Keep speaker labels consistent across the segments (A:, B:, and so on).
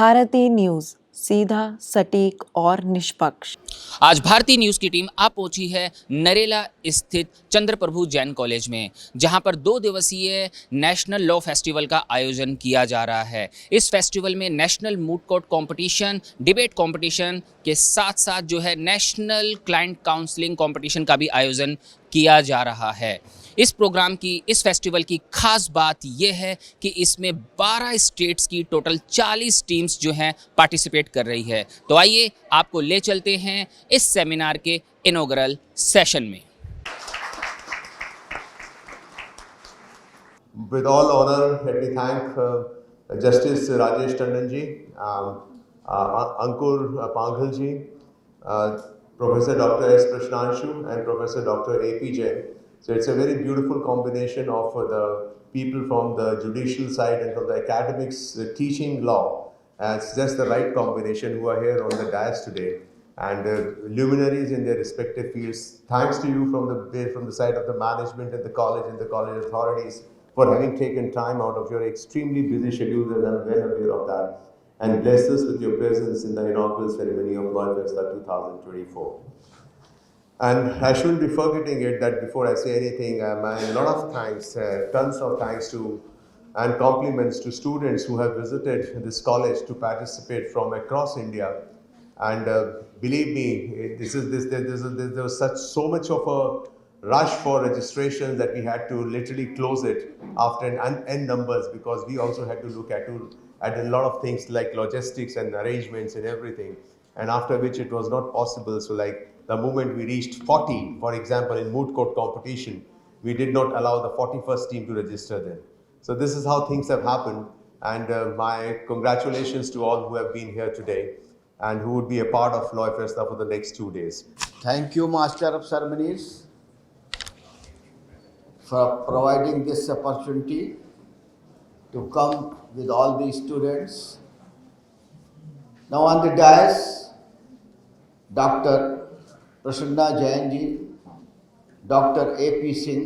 A: Bharti news, सीधा, सटीक और निष्पक्ष।
B: आज भारतीय न्यूज़ की टीम आ पहुंची है नरेला स्थित चंद्रप्रभु जैन कॉलेज में, जहां पर 2 दिवसीय नेशनल लॉ फेस्टिवल का आयोजन किया जा रहा है। इस फेस्टिवल में national moot court competition, debate competition के साथ साथ जो है नेशनल क्लाइंट काउंसलिंग कंपटीशन का भी आयोजन किया जा रहा है। इस फेस्टिवल की खास बात यह है कि इसमें 12 स्टेट्स की टोटल 40 टीम्स जो हैं पार्टिसिपेट कर रही है। तो आइए आपको ले चलते हैं इस सेमिनार के इनॉग्रल सेशन में।
C: With all honor, let me thank Justice Rajesh Tandon ji, Ankur Panghal ji, Professor Dr. S. Prashnanshu and Professor Dr. A.P. Jain. So it's a very beautiful combination of the people from the judicial side and from the academics teaching law. It's just the right combination who are here on the dais today. And luminaries in their respective fields. Thanks to you from the side of the management and the college authorities for having taken time out of your extremely busy schedule, and I'm well aware of that, and bless us with your presence in the inaugural ceremony of Law Festa 2024. And I shouldn't be forgetting it that before I say anything, a lot of thanks, tons of thanks to and compliments to students who have visited this college to participate from across India. And believe me, there was so much of a rush for registration that we had to literally close it after an n numbers, because we also had to look at a lot of things like logistics and arrangements and everything. And after which it was not possible. So like the moment we reached 40, for example, in moot court competition, we did not allow the 41st team to register then. So this is how things have happened. And my congratulations to all who have been here today and who would be a part of Law Festa for the next 2 days.
D: Thank you, Master of Ceremonies, for providing this opportunity to come with all these students. Now on the dais, Dr. Prasanna Jain ji, Dr. A.P. Singh,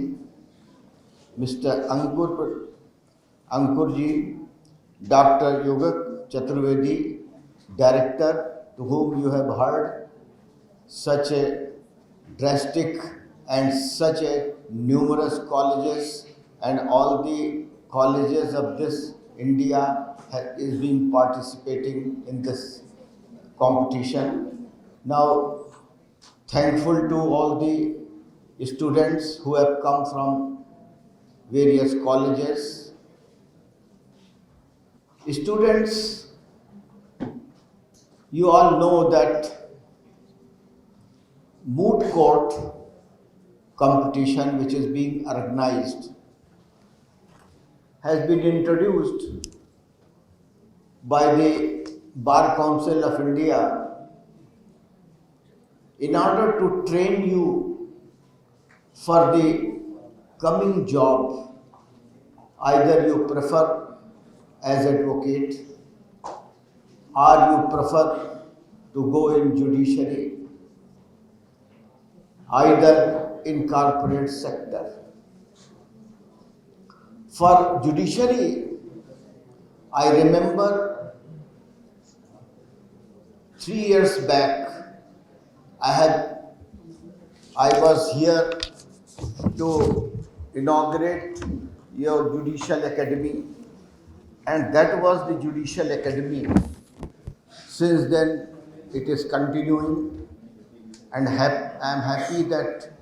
D: Mr. Ankur ji, Dr. Yugak Chaturvedi, Director, to whom you have heard such a drastic and such a numerous colleges, and all the colleges of this India is being participating in this competition. Now, thankful to all the students who have come from various colleges. Students, you all know that moot court competition, which is being organized, has been introduced by the Bar Council of India in order to train you for the coming job. Either you prefer as advocate, or you prefer to go in judiciary, either in corporate sector. For judiciary, I remember 3 years back, I was here to inaugurate your judicial academy, and that was the judicial academy. Since then, it is continuing, and I am happy that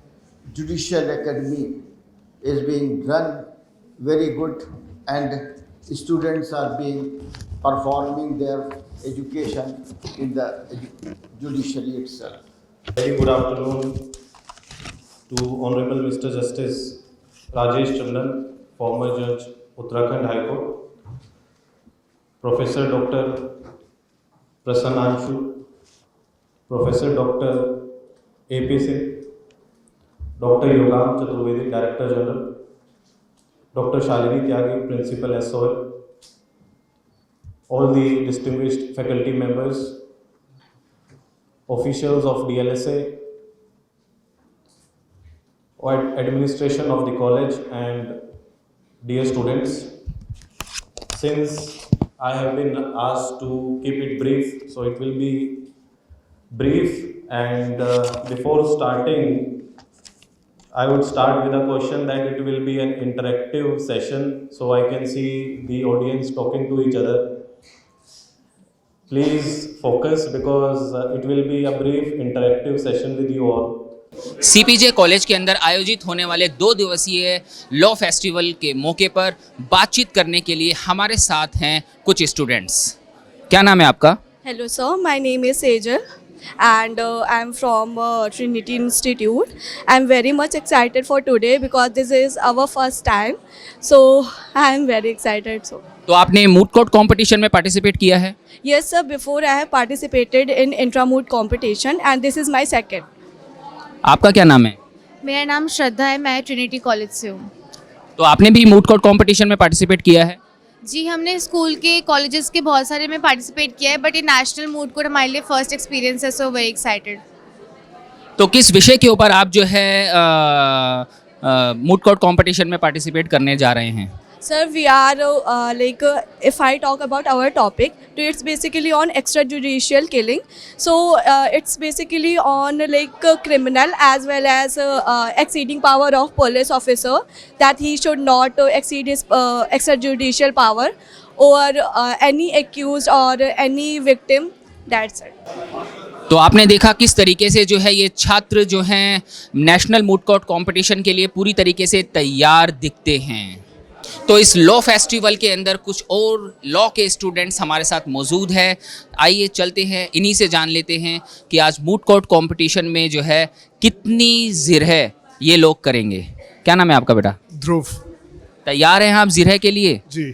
D: Judicial Academy is being run very good, and students are performing their education in the judiciary itself.
E: Very good afternoon to Honorable Mr. Justice Rajesh Tandon, former Judge, Uttarakhand High Court, Professor Dr. Prasananshu, Professor Dr. A.P. Singh, Dr. Yogam Chaturvedi, Director General, Dr. Shalini Tyagi, Principal SOL, all the distinguished faculty members, officials of DLSA, administration of the college, and dear students. Since I have been asked to keep it brief, so it will be brief. And before starting, I would start with a question that it will be an interactive session, so I can see the audience talking to each other. Please focus because it will be a brief interactive session with you all.
B: CPJ college के अंदर आयोजित होने वाले 2 दिवसीय law festival के मौके पर बातचीत करने के लिए हमारे साथ हैं कुछ स्टूडेंट्स। क्या नाम है आपका?
F: Hello sir, my name is Sejal and I'm from Trinity Institute. I'm very much excited for today because this is our first time. So I'm very excited.
B: तो आपने मूड कोर्ट कंपटीशन में participate किया है?
F: Yes sir, before I have participated in intramood competition and this is my second.
B: आपका क्या नाम है?
G: मेरा नाम श्रद्धा है, मैं ट्रिनिटी कॉलेज से हूँ।
B: तो आपने भी मूड कोर्ट कंपटीशन में पार्टिसिपेट किया है?
G: जी, हमने स्कूल के कॉलेजेस के बहुत सारे में पार्टिसिपेट किया है, बट ये नेशनल मूड कोर्ट हमारे लिए फर्स्ट एक्सपीरियंस है, सो वेरी एक्साइटेड।
B: तो किस विषय के ऊपर आप जो है मूड कोर्ट कंपटीशन में पार्टिसिपेट करने जा रहे हैं?
F: Sir, we are if I talk about our topic, so it's basically on extrajudicial killing. So it's basically on criminal as well as exceeding power of police officer, that he should not exceed his extrajudicial power or any accused or any victim. That's it.
B: तो आपने देखा किस तरीके से जो है ये छात्र जो हैं नेशनल मूड कोर्ट कंपटीशन के लिए पूरी तरीके से तैयार दिखते हैं। तो इस लॉ फेस्टिवल के अंदर कुछ और लॉ के स्टूडेंट्स हमारे साथ मौजूद है। आइए चलते हैं, इन्हीं से जान लेते हैं कि आज मूड कोर्ट कंपटीशन में जो है कितनी जिरह ये लोग करेंगे। क्या नाम है आपका बेटा?
H: ध्रुव।
B: तैयार हैं आप जिरह के लिए?
H: जी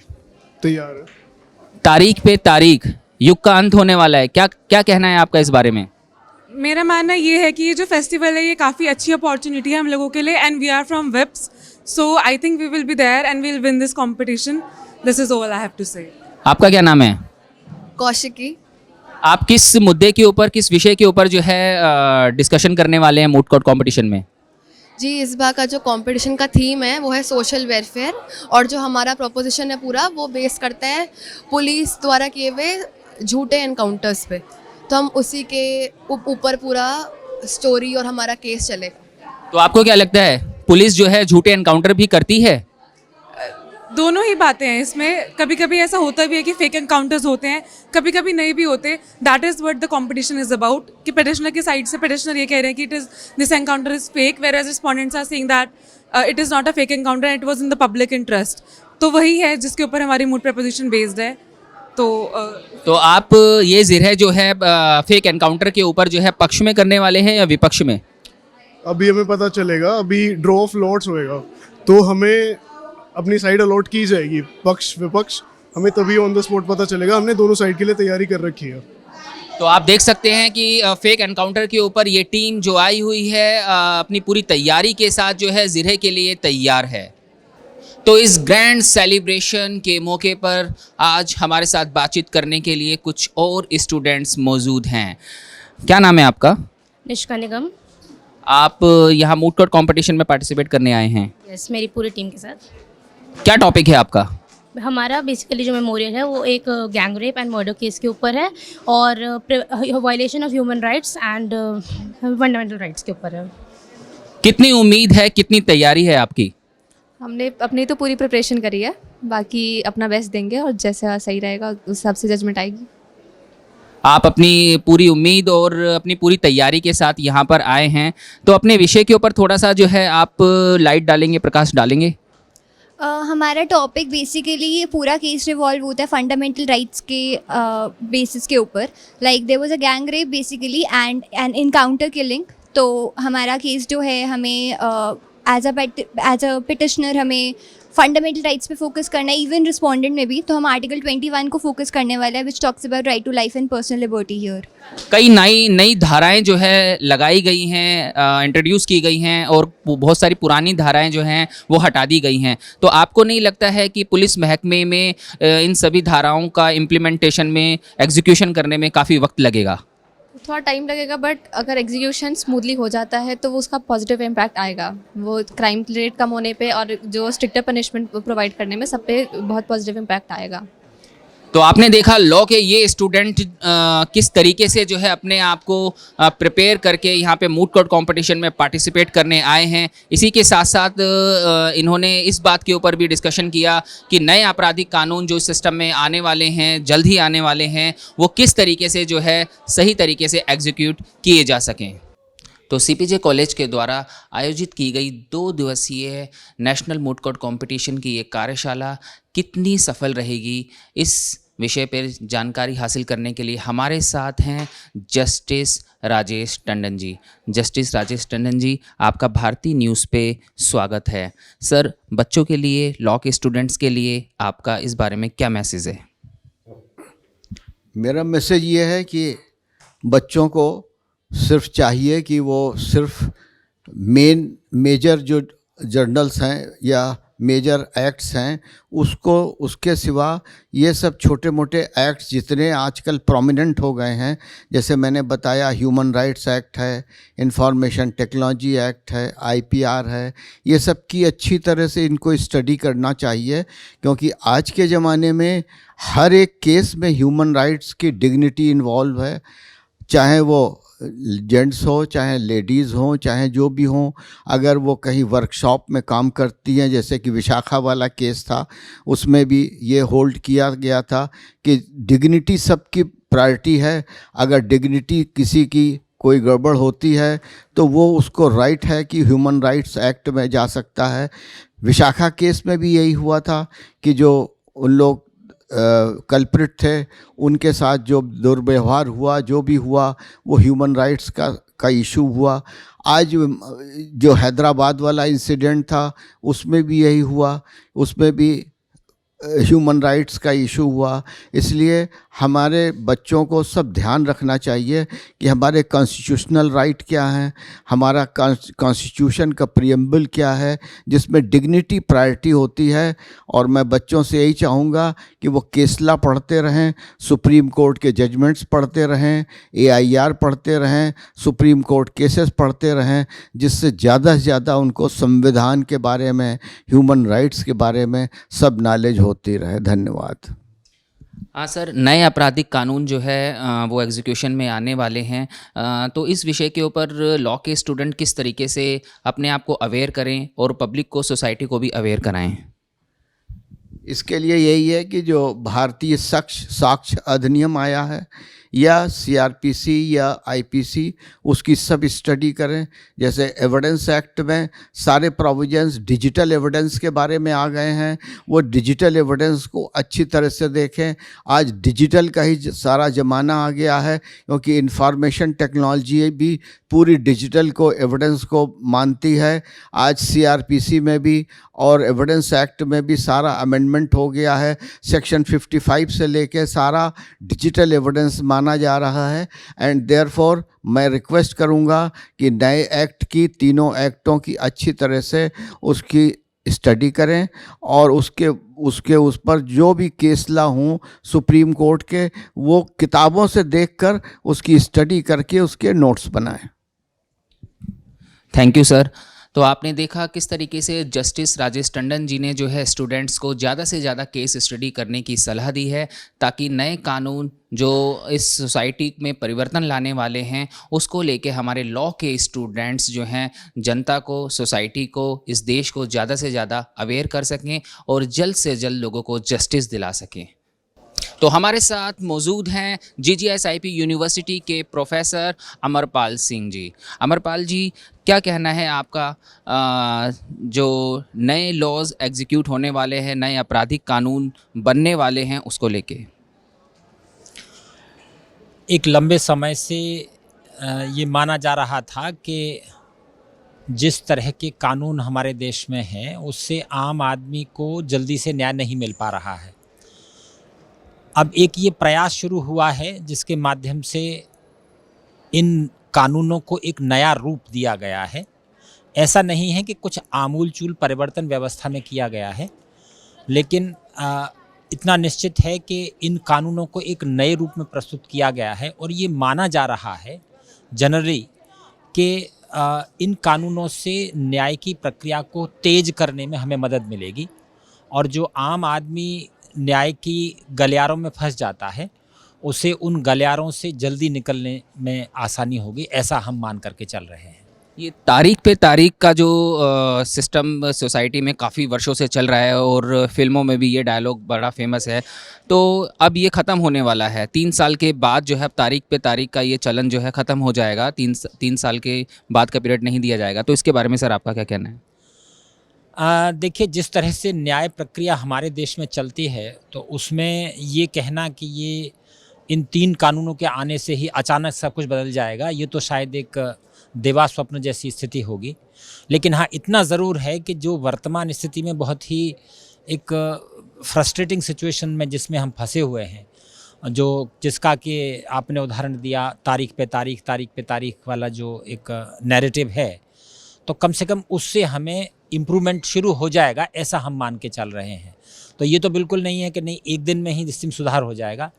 H: तैयार है।
B: तारीख पे तारीख, युग का अंत होने वाला है, क्या क्या कहना है आपका इस बारे में?
I: मेरा मानना ये है कि ये जो फेस्टिवल है ये काफ़ी अच्छी अपॉर्चुनिटी है हम लोगों के लिए, and we are from VIPS, so I think we will be there and we will win this competition. This is all I have to say.
B: आपका क्या नाम है?
G: कौशिकी।
B: आप किस मुद्दे के ऊपर, किस विषय के ऊपर जो है डिस्कशन करने वाले हैं मूड कोर्ट कंपटीशन में?
J: जी, इस बार का जो कंपटीशन का थीम है वो है सोशल वेलफेयर, और जो हमारा प्रोपोजिशन है पूरा वो बेस करता है पुलिस द्वारा किए हुए झूठे एनकाउंटर्स पे। तो हम उसी के ऊपर पूरा स्टोरी और हमारा केस चलेगा।
B: तो आपको क्या लगता है पुलिस जो है झूठे एनकाउंटर भी करती है?
I: दोनों ही बातें हैं इसमें। कभी कभी ऐसा होता भी है कि फेक एनकाउंटर्स होते हैं, कभी कभी नहीं भी होते। That is what the competition is about, कि पिटिशनर की साइड से पिटिशनर ये कह रहे हैं कि it is this encounter is fake, whereas respondents are saying that it is not a fake encounter, it was in the public interest. तो वही है जिसके ऊपर हमारी मूड प्रपोजिशन बेस्ड है। तो
B: आप ये जिरह जो है फेक एनकाउंटर के ऊपर जो है पक्ष में करने वाले हैं या विपक्ष में?
H: अभी हमें पता चलेगा, अभी ड्रॉ ऑफ लॉट्स होएगा तो हमें अपनी साइड अलॉट की जाएगी, पक्ष विपक्ष हमें तभी ऑन द स्पॉट पता चलेगा। हमने दोनों साइड के लिए तैयारी कर रखी है।
B: तो आप देख सकते हैं कि फेक एनकाउंटर के ऊपर ये टीम जो आई हुई है अपनी पूरी तैयारी के साथ जो है जिरह के लिए तैयार है। तो इस ग्रैंड सेलिब्रेशन के मौके पर आज हमारे साथ बातचीत करने के लिए कुछ और स्टूडेंट्स मौजूद हैं। क्या नाम है आपका?
K: निष्का निगम।
B: आप यहाँ मूड कोर्ट कंपटीशन में पार्टिसिपेट करने आए हैं?
K: यस, मेरी पूरी टीम के साथ।
B: क्या टॉपिक है आपका?
K: हमारा बेसिकली जो मेमोरियल है वो एक gang rape and murder case के ऊपर है और violation of human rights and fundamental rights के ऊपर है।
B: कितनी उम्मीद है, कितनी तैयारी है आपकी?
J: हमने अपनी तो पूरी प्रिपरेशन करी है, बाकी अपना बेस्ट देंगे और जैसा सही रहेगा उस हिसाब से जजमेंट आएगी।
B: आप अपनी पूरी उम्मीद और अपनी पूरी तैयारी के साथ यहाँ पर आए हैं, तो अपने विषय के ऊपर थोड़ा सा जो है आप लाइट डालेंगे, प्रकाश डालेंगे?
L: हमारा टॉपिक बेसिकली ये पूरा केस रिवॉल्व होता है फंडामेंटल राइट्स के बेसिस के ऊपर। Like there was a gang rape basically and an encounter killing. तो हमारा केस जो है हमें एज अ पिटिशनर हमें फंडामेंटल राइट्स पे फोकस करना है, इवन रिस्पोंडेंट में भी। तो हम आर्टिकल 21 को फोकस करने वाला है, which talks about right to life and personal liberty here.
B: कई नई धाराएं जो है लगाई गई हैं, इंट्रोड्यूस की गई हैं, और बहुत सारी पुरानी धाराएं जो हैं वो हटा दी गई हैं। तो आपको नहीं लगता है कि पुलिस महकमे में इन सभी धाराओं का इम्प्लीमेंटेशन में, एग्जीक्यूशन करने में काफ़ी वक्त लगेगा?
J: थोड़ा टाइम लगेगा, बट अगर एग्जीक्यूशन स्मूथली हो जाता है तो वो उसका पॉजिटिव इम्पैक्ट आएगा। वो क्राइम रेट कम होने पे और जो स्ट्रिक्टर पनिशमेंट प्रोवाइड करने में सब पे बहुत पॉजिटिव इम्पैक्ट आएगा।
B: तो आपने देखा लॉ के ये स्टूडेंट किस तरीके से जो है अपने आप को प्रिपेयर करके यहाँ पे मूड कोर्ट कंपटीशन में पार्टिसिपेट करने आए हैं। इसी के साथ साथ इन्होंने इस बात के ऊपर भी डिस्कशन किया कि नए आपराधिक कानून जो इस सिस्टम में आने वाले हैं, जल्द ही आने वाले हैं, वो किस तरीके से जो है सही तरीके से एग्जीक्यूट किए जा सकें। तो सीपीजे कॉलेज के द्वारा आयोजित की गई 2 दिवसीय नेशनल मूड कोर्ट कंपटीशन की ये कार्यशाला कितनी सफल रहेगी, इस विषय पर जानकारी हासिल करने के लिए हमारे साथ हैं जस्टिस राजेश टंडन जी। जस्टिस राजेश टंडन जी, आपका भारतीय न्यूज़ पे स्वागत है। सर, बच्चों के लिए, लॉ के स्टूडेंट्स के लिए आपका इस बारे में क्या मैसेज है?
D: मेरा मैसेज ये है कि बच्चों को सिर्फ चाहिए कि वो सिर्फ मेजर जो जर्नल्स हैं या मेजर एक्ट्स हैं उसके सिवा ये सब छोटे मोटे एक्ट्स जितने आजकल प्रोमिनेंट हो गए हैं, जैसे मैंने बताया ह्यूमन राइट्स एक्ट है, इंफॉर्मेशन टेक्नोलॉजी एक्ट है, IPR है, ये सब की अच्छी तरह से इनको स्टडी करना चाहिए, क्योंकि आज के ज़माने में हर एक केस में ह्यूमन राइट्स की डिग्निटी इन्वॉल्व है, चाहे वो जेंट्स हो, चाहे लेडीज़ हों, चाहे जो भी हों। अगर वो कहीं वर्कशॉप में काम करती हैं, जैसे कि विशाखा वाला केस था, उसमें भी ये होल्ड किया गया था कि डिग्निटी सबकी प्रायोरिटी है। अगर डिग्निटी किसी की कोई गड़बड़ होती है तो वो उसको राइट है कि ह्यूमन राइट्स एक्ट में जा सकता है। विशाखा केस में भी यही हुआ था कि जो उन लोग कल्प्रिट थे, उनके साथ जो दुर्व्यवहार हुआ, जो भी हुआ, वो ह्यूमन राइट्स का इशू हुआ। आज जो हैदराबाद वाला इंसिडेंट था उसमें भी यही हुआ, उसमें भी ह्यूमन राइट्स का इशू हुआ। इसलिए हमारे बच्चों को सब ध्यान रखना चाहिए कि हमारे कॉन्स्टिट्यूशनल राइट क्या हैं, हमारा कॉन्स्टिट्यूशन का प्रीएम्बल क्या है, जिसमें डिग्निटी प्रायोरिटी होती है। और मैं बच्चों से यही चाहूँगा कि वो केसला पढ़ते रहें, सुप्रीम कोर्ट के जजमेंट्स पढ़ते रहें, AIR पढ़ते रहें, सुप्रीम कोर्ट केसेस पढ़ते रहें, जिससे ज़्यादा से ज़्यादा उनको संविधान के बारे में, ह्यूमन राइट्स के बारे में सब नॉलेज होती रहे। धन्यवाद।
B: हाँ सर, नए आपराधिक कानून जो है वो एग्जीक्यूशन में आने वाले हैं, तो इस विषय के ऊपर लॉ के स्टूडेंट किस तरीके से अपने आप को अवेयर करें और पब्लिक को, सोसाइटी को भी अवेयर कराएं?
D: इसके लिए यही है कि जो भारतीय साक्ष्य अधिनियम आया है या CRPC या IPC, उसकी सब स्टडी करें। जैसे एविडेंस एक्ट में सारे प्रोविजंस डिजिटल एविडेंस के बारे में आ गए हैं, वो डिजिटल एविडेंस को अच्छी तरह से देखें। आज डिजिटल का ही सारा ज़माना आ गया है, क्योंकि इंफॉर्मेशन टेक्नोलॉजी भी पूरी डिजिटल को, एविडेंस को मानती है। आज CRPC में भी और एविडेंस एक्ट में भी सारा अमेंडमेंट हो गया है। सेक्शन 55 से लेके सारा डिजिटल एविडेंस माना जा रहा है। एंड देयरफॉर मैं रिक्वेस्ट करूंगा कि नए एक्ट की, तीनों एक्टों की अच्छी तरह से उसकी स्टडी करें और उस पर जो भी केसला हों सुप्रीम कोर्ट के, वो किताबों से देखकर उसकी स्टडी करके उसके नोट्स बनाएं।
B: Thank you sir. तो आपने देखा किस तरीके से जस्टिस राजेश टंडन जी ने जो है स्टूडेंट्स को ज़्यादा से ज़्यादा केस स्टडी करने की सलाह दी है, ताकि नए कानून जो इस सोसाइटी में परिवर्तन लाने वाले हैं उसको लेके हमारे लॉ के स्टूडेंट्स जो हैं जनता को, सोसाइटी को, इस देश को ज़्यादा से ज़्यादा अवेयर कर सकें और जल्द से जल्द लोगों को जस्टिस दिला सकें। तो हमारे साथ मौजूद हैं GGSIP यूनिवर्सिटी के प्रोफेसर अमरपाल सिंह जी। अमरपाल जी, क्या कहना है आपका, जो नए लॉज एग्जीक्यूट होने वाले हैं, नए आपराधिक कानून बनने वाले हैं, उसको लेके?
M: एक लंबे समय से ये माना जा रहा था कि जिस तरह के कानून हमारे देश में हैं उससे आम आदमी को जल्दी से न्याय नहीं मिल पा रहा है। अब एक ये प्रयास शुरू हुआ है जिसके माध्यम से इन कानूनों को एक नया रूप दिया गया है। ऐसा नहीं है कि कुछ आमूलचूल परिवर्तन व्यवस्था में किया गया है, लेकिन इतना निश्चित है कि इन कानूनों को एक नए रूप में प्रस्तुत किया गया है और ये माना जा रहा है जनरली कि इन कानूनों से न्याय की प्रक्रिया को तेज करने में हमें मदद मिलेगी और जो आम आदमी न्याय की गलियारों में फंस जाता है उसे उन गलियारों से जल्दी निकलने में आसानी होगी, ऐसा हम मान करके चल रहे हैं।
B: ये तारीख पे तारीख का जो सिस्टम सोसाइटी में काफ़ी वर्षों से चल रहा है और फिल्मों में भी ये डायलॉग बड़ा फेमस है, तो अब ये ख़त्म होने वाला है। 3 साल के बाद जो है अब तारीख पे तारीख का ये चलन जो है ख़त्म हो जाएगा। 3 साल के बाद का पीरियड नहीं दिया जाएगा, तो इसके बारे में सर आपका क्या कहना है?
M: देखिए, जिस तरह से न्याय प्रक्रिया हमारे देश में चलती है तो उसमें ये कहना कि ये इन 3 कानूनों के आने से ही अचानक सब कुछ बदल जाएगा, ये तो शायद एक देवा स्वप्न जैसी स्थिति होगी। लेकिन हाँ, इतना ज़रूर है कि जो वर्तमान स्थिति में बहुत ही एक फ्रस्ट्रेटिंग सिचुएशन में जिसमें हम फंसे हुए हैं, जिसका कि आपने उदाहरण दिया तारीख पे तारीख वाला जो एक नैरेटिव है, तो कम से कम उससे हमें इम्प्रूवमेंट शुरू हो जाएगा, ऐसा हम मान के चल रहे हैं। तो ये तो बिल्कुल नहीं है कि नहीं एक दिन में ही स्थिति में सुधार हो जाएगा।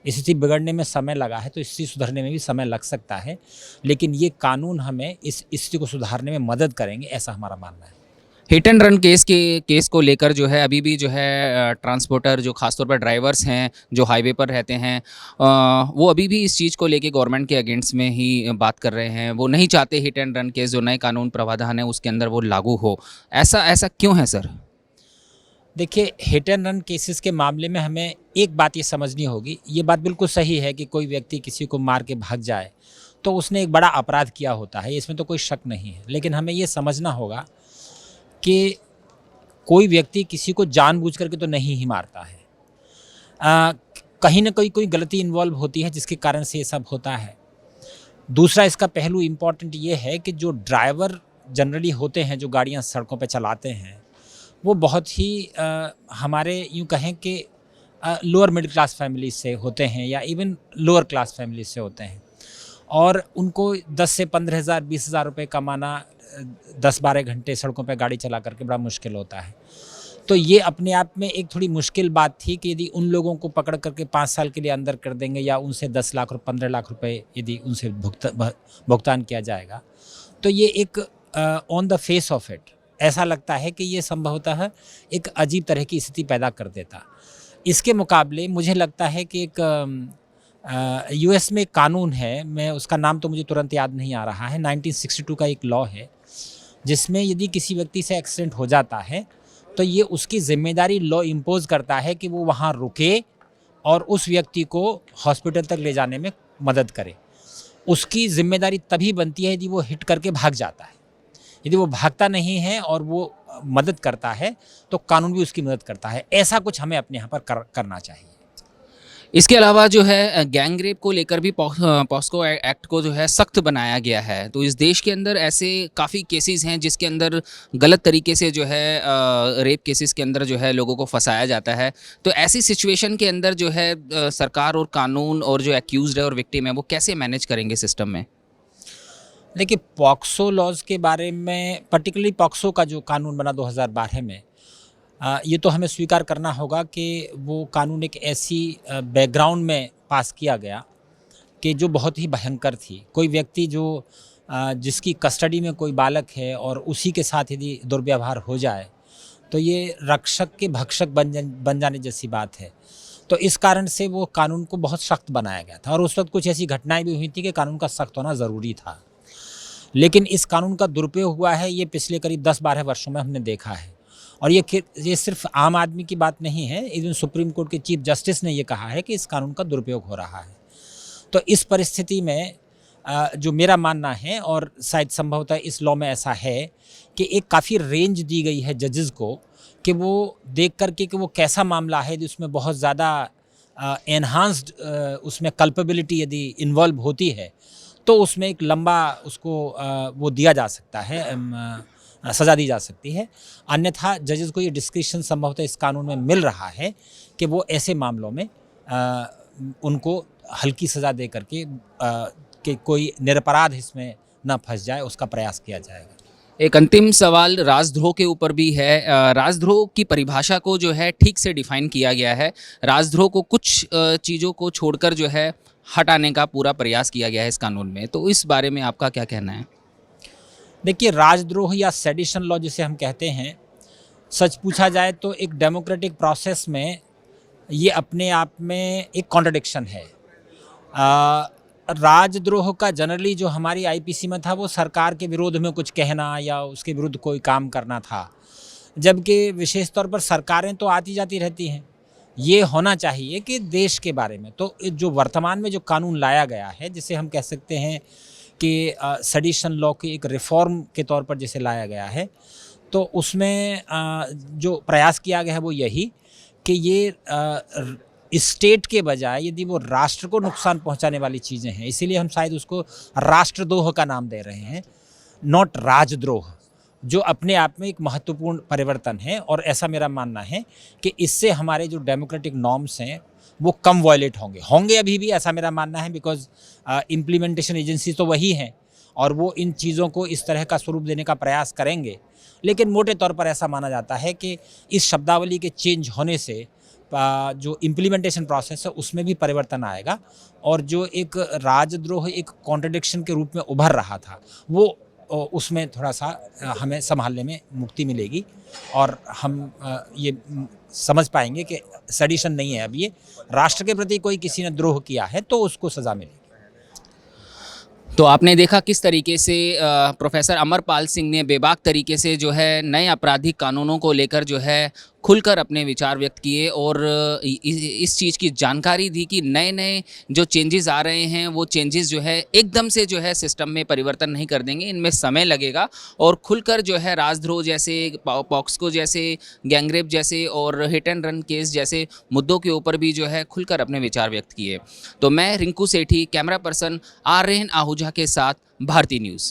M: स्थिति बिगड़ने में समय लगा है तो स्थिति सुधरने में भी समय लग सकता है, लेकिन ये कानून हमें इस स्थिति को सुधारने में मदद करेंगे, ऐसा हमारा मानना है।
B: हिट एंड रन केस को लेकर जो है अभी भी जो है ट्रांसपोर्टर जो खासतौर पर ड्राइवर्स हैं जो हाईवे पर रहते हैं, वो अभी भी इस चीज़ को लेके गवर्नमेंट के अगेंस्ट में ही बात कर रहे हैं। वो नहीं चाहते हिट एंड रन केस जो नए कानून प्रावधान है उसके अंदर वो लागू हो। ऐसा क्यों है सर?
M: देखिए, हिट एंड रन केसेस के मामले में हमें एक बात ये समझनी होगी, ये बात बिल्कुल सही है कि कोई व्यक्ति किसी को मार के भाग जाए तो उसने एक बड़ा अपराध किया होता है, इसमें तो कोई शक नहीं है। लेकिन हमें ये समझना होगा कि कोई व्यक्ति किसी को जानबूझ करके तो नहीं ही मारता है, कहीं ना कहीं कोई गलती इन्वॉल्व होती है जिसके कारण से ये सब होता है। दूसरा इसका पहलू इम्पॉर्टेंट ये है कि जो ड्राइवर जनरली होते हैं जो गाड़ियाँ सड़कों पर चलाते हैं, वो बहुत ही हमारे यूँ कहें कि लोअर मिडिल क्लास फैमिली से होते हैं या इवन लोअर क्लास फैमिली से होते हैं, और उनको 10 से 15,000 20,000 रुपये कमाना 10-12 घंटे सड़कों पे गाड़ी चला करके बड़ा मुश्किल होता है। तो ये अपने आप में एक थोड़ी मुश्किल बात थी कि यदि उन लोगों को पकड़ करके 5 साल के लिए अंदर कर देंगे या उनसे 10 लाख 15 लाख रुपए यदि उनसे भुगतान किया जाएगा, तो ये एक on the face of it ऐसा लगता है कि ये संभवतः एक अजीब तरह की स्थिति पैदा कर देता। इसके मुकाबले मुझे लगता है कि एक यूएस में एक कानून है, मैं उसका नाम तो मुझे तुरंत याद नहीं आ रहा है, 1962 का एक लॉ है जिसमें यदि किसी व्यक्ति से एक्सीडेंट हो जाता है तो ये उसकी जिम्मेदारी लॉ इम्पोज करता है कि वो वहाँ रुके और उस व्यक्ति को हॉस्पिटल तक ले जाने में मदद करे। उसकी जिम्मेदारी तभी बनती है यदि वो हिट करके भाग जाता है। यदि वो भागता नहीं है और वो मदद करता है तो कानून भी उसकी मदद करता है। ऐसा कुछ हमें अपने यहाँ पर करना चाहिए।
B: इसके अलावा जो है गैंग रेप को लेकर भी पॉस्को एक्ट को जो है सख्त बनाया गया है। तो इस देश के अंदर ऐसे काफ़ी केसेस हैं जिसके अंदर गलत तरीके से जो है रेप केसेस के अंदर जो है लोगों को फंसाया जाता है। तो ऐसी सिचुएशन के अंदर जो है सरकार और कानून और जो एक्यूज्ड है और विक्टिम है वो कैसे मैनेज करेंगे सिस्टम में?
M: देखिए, पॉक्सो लॉज के बारे में, पर्टिकुलरली पॉक्सो का जो कानून बना 2012 में, ये तो हमें स्वीकार करना होगा कि वो कानून एक ऐसी बैकग्राउंड में पास किया गया कि जो बहुत ही भयंकर थी। कोई व्यक्ति जो जिसकी कस्टडी में कोई बालक है और उसी के साथ यदि दुर्व्यवहार हो जाए तो ये रक्षक के भक्षक बन जाने जैसी बात है। तो इस कारण से वो कानून को बहुत सख्त बनाया गया था और उस वक्त कुछ ऐसी घटनाएं भी हुई थी कि कानून का सख्त होना ज़रूरी था। लेकिन इस कानून का दुरुपयोग हुआ है ये पिछले करीब 10-12 वर्षों में हमने देखा है। और ये सिर्फ आम आदमी की बात नहीं है, इवन सुप्रीम कोर्ट के चीफ जस्टिस ने ये कहा है कि इस कानून का दुरुपयोग हो रहा है। तो इस परिस्थिति में जो मेरा मानना है, और शायद संभवतः इस लॉ में ऐसा है कि एक काफ़ी रेंज दी गई है जजेस को कि वो देख करके कि वो कैसा मामला है यदि उसमें बहुत ज़्यादा एनहांस्ड उसमें कल्पेबिलिटी यदि इन्वॉल्व होती है तो उसमें एक लंबा उसको वो दिया जा सकता है, सज़ा दी जा सकती है। अन्यथा जजेस को ये डिस्क्रिप्शन संभवतः इस कानून में मिल रहा है कि वो ऐसे मामलों में उनको हल्की सज़ा दे करके कि कोई निरपराध इसमें न फंस जाए उसका प्रयास किया जाएगा।
B: एक अंतिम सवाल राजद्रोह के ऊपर भी है। राजद्रोह की परिभाषा को जो है ठीक से डिफाइन किया गया है। राजद्रोह को कुछ चीज़ों को छोड़कर जो है हटाने का पूरा प्रयास किया गया है इस कानून में, तो इस बारे में आपका क्या कहना है?
M: देखिए, राजद्रोह या सेडिशन लॉ जिसे हम कहते हैं, सच पूछा जाए तो एक डेमोक्रेटिक प्रोसेस में ये अपने आप में एक कॉन्ट्रडिक्शन है। राजद्रोह का जनरली जो हमारी आईपीसी में था वो सरकार के विरोध में कुछ कहना या उसके विरुद्ध कोई काम करना था, जबकि विशेष तौर पर सरकारें तो आती जाती रहती हैं। ये होना चाहिए कि देश के बारे में तो जो वर्तमान में जो कानून लाया गया है, जिसे हम कह सकते हैं कि सेडिशन लॉ के एक रिफॉर्म के तौर पर जिसे लाया गया है, तो उसमें जो प्रयास किया गया है वो यही कि ये स्टेट के बजाय यदि वो राष्ट्र को नुकसान पहुंचाने वाली चीज़ें हैं, इसीलिए हम शायद उसको राष्ट्रद्रोह का नाम दे रहे हैं, नॉट राजद्रोह, जो अपने आप में एक महत्वपूर्ण परिवर्तन है। और ऐसा मेरा मानना है कि इससे हमारे जो डेमोक्रेटिक नॉर्म्स हैं वो कम वायलेट होंगे अभी भी, ऐसा मेरा मानना है, बिकॉज इम्प्लीमेंटेशन एजेंसी तो वही हैं और वो इन चीज़ों को इस तरह का स्वरूप देने का प्रयास करेंगे। लेकिन मोटे तौर पर ऐसा माना जाता है कि इस शब्दावली के चेंज होने से जो इम्प्लीमेंटेशन प्रोसेस है उसमें भी परिवर्तन आएगा, और जो एक राजद्रोह एक कॉन्ट्रडिक्शन के रूप में उभर रहा था वो उसमें थोड़ा सा हमें संभालने में मुक्ति मिलेगी, और हम ये समझ पाएंगे कि सेडिशन नहीं है, अब ये राष्ट्र के प्रति कोई किसी ने द्रोह किया है तो उसको सज़ा मिलेगी।
B: तो आपने देखा किस तरीके से प्रोफेसर अमरपाल सिंह ने बेबाक तरीके से जो है नए आपराधिक कानूनों को लेकर जो है खुलकर अपने विचार व्यक्त किए और इस चीज़ की जानकारी दी कि नए नए जो चेंजेस आ रहे हैं वो चेंजेस जो है एकदम से जो है सिस्टम में परिवर्तन नहीं कर देंगे, इनमें समय लगेगा। और खुलकर जो है राजद्रोह जैसे, पॉक्सको जैसे, गैंगरेप जैसे और हिट एंड रन केस जैसे मुद्दों के ऊपर भी जो है खुलकर अपने विचार व्यक्त किए। तो मैं रिंकू सेठी, कैमरा पर्सन आर्यन आहूजा के साथ, भारती न्यूज़।